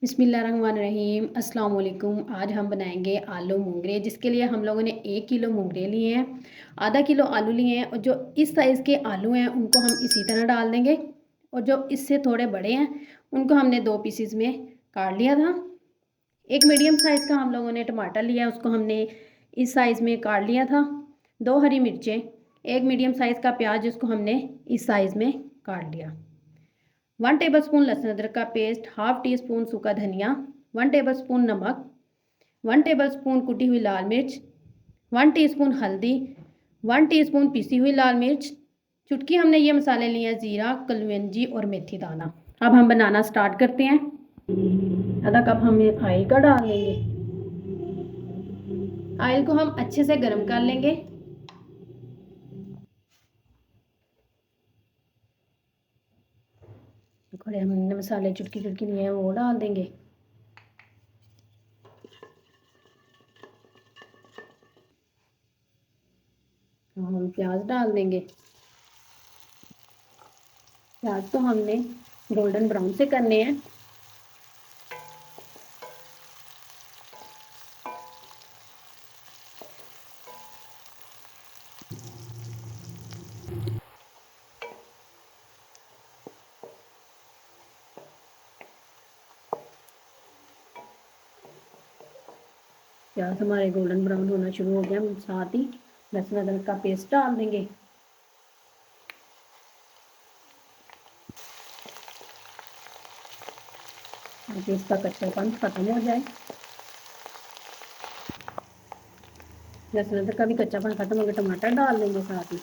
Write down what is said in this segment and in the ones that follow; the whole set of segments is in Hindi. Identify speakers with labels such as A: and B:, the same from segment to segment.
A: बिस्मिल्लाहिर्रहमानिर्रहीम अस्सलाम वालेकुम। आज हम बनाएंगे आलू मूंगरे, जिसके लिए हम लोगों ने 1 किलो मूंगरे लिए हैं, आधा किलो आलू लिए हैं। और जो इस साइज़ के आलू हैं उनको हम इसी तरह डाल देंगे, और जो इससे थोड़े बड़े हैं उनको हमने 2 पीसेस में काट लिया था। एक मीडियम साइज़ का हम लोगों ने टमाटर लिया, उसको हमने इस साइज़ में काट लिया था। 2 हरी मिर्चें, एक मीडियम साइज़ का प्याज, जिसको हमने इस साइज़ में काट लिया। 1 टेबलस्पून लहसुन अदरक का पेस्ट, हाफ टी स्पून सूखा धनिया, 1 टेबलस्पून नमक, 1 टेबलस्पून कुटी हुई लाल मिर्च, 1 टीस्पून हल्दी, 1 टीस्पून पिसी हुई लाल मिर्च, चुटकी हमने ये मसाले लिए हैं जीरा, कलौंजी और मेथी दाना। अब हम बनाना स्टार्ट करते हैं। आधा कप हम ऑयल का डाल लेंगे। ऑयल को हम अच्छे से गर्म कर लेंगे। थोड़े हमने मसाले चुटकी चुटकी लिए हैं वो डाल देंगे। हम प्याज डाल देंगे। प्याज तो हमने गोल्डन ब्राउन से करने हैं। प्याज हमारे गोल्डन ब्राउन होना शुरू हो गया, हम साथ ही लहसुन अदरक का पेस्ट डाल देंगे। ताकि इसका कच्चापन खत्म हो जाए। लहसुन अदरक का भी कच्चापन खत्म हो गया, टमाटर डाल देंगे साथ ही।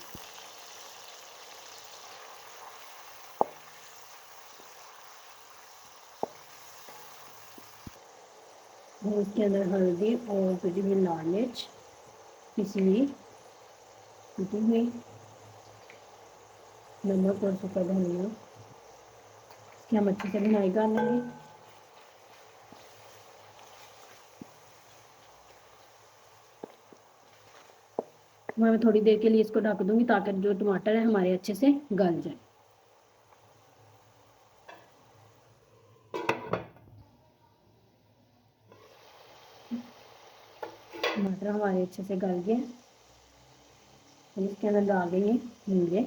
A: और इसके अंदर हल्दी और कुटी हुई लाल मिर्च, पिसी हुई कुटी हुई, नमक और सूखा धनिया, इसकी हम अच्छे से भुनाई कर लेंगे। मैं थोड़ी देर के लिए इसको ढक दूंगी ताकि जो टमाटर है हमारे अच्छे से गल जाए। टमाटर हमारे अच्छे से गल गए। हम इसके अंदर डाल देंगे मूंगे।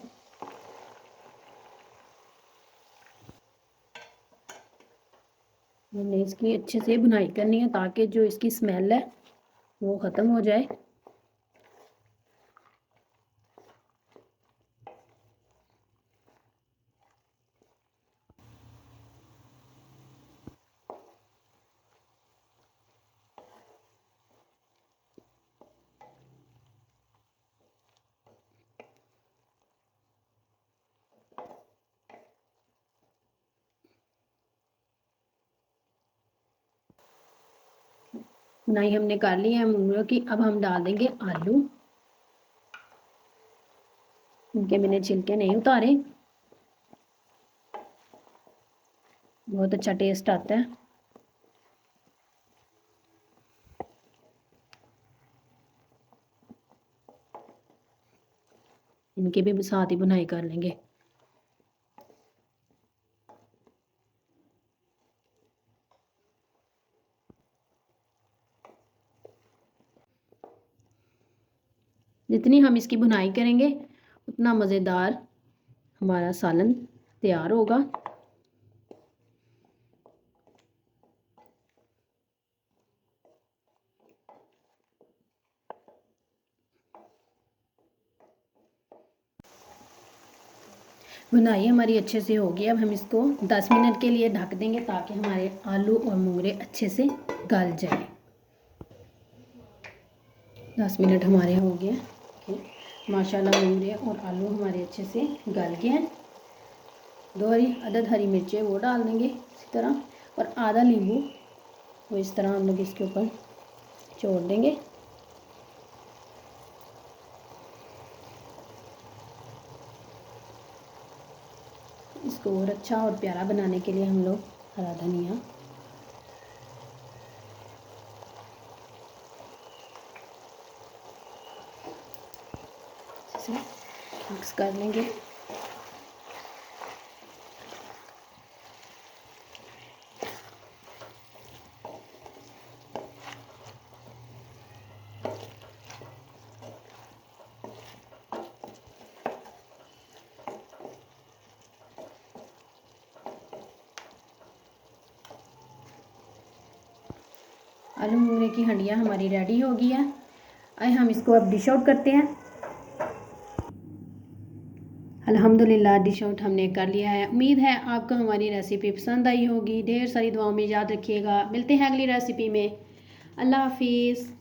A: हमने इसकी अच्छे से भुनाई करनी है ताकि जो इसकी स्मेल है वो ख़त्म हो जाए। भुनाई हमने कर ली है मूंगरों की। अब हम डाल देंगे आलू। इनके मैंने छिलके नहीं उतारे। बहुत अच्छा टेस्ट आता है। इनके भी साथ ही भुनाई कर लेंगे। जितनी हम इसकी भुनाई करेंगे उतना मज़ेदार हमारा सालन तैयार होगा। भुनाई हमारी अच्छे से होगी। अब हम इसको 10 मिनट के लिए ढक देंगे ताकि हमारे आलू और मूंगरे अच्छे से गल जाए। 10 मिनट हमारे हो गए। माशाल्लाह मूंगरे और आलू हमारे अच्छे से गल गए हैं। 2 हरी मिर्चें वो डाल देंगे इसी तरह, और आधा नींबू वो इस तरह हम लोग इसके ऊपर छोड़ देंगे। इसको और अच्छा और प्यारा बनाने के लिए हम लोग हरा धनिया से मिक्स कर लेंगे। आलू मोंगरे की हंडिया हमारी रेडी हो गई है। आइए हम इसको अब डिश आउट करते हैं। अल्हम्दुलिल्लाह डिश आउट हमने कर लिया है। उम्मीद है आपको हमारी रेसिपी पसंद आई होगी। ढेर सारी दुआओं में याद रखिएगा। मिलते हैं अगली रेसिपी में। अल्लाह हाफिज़।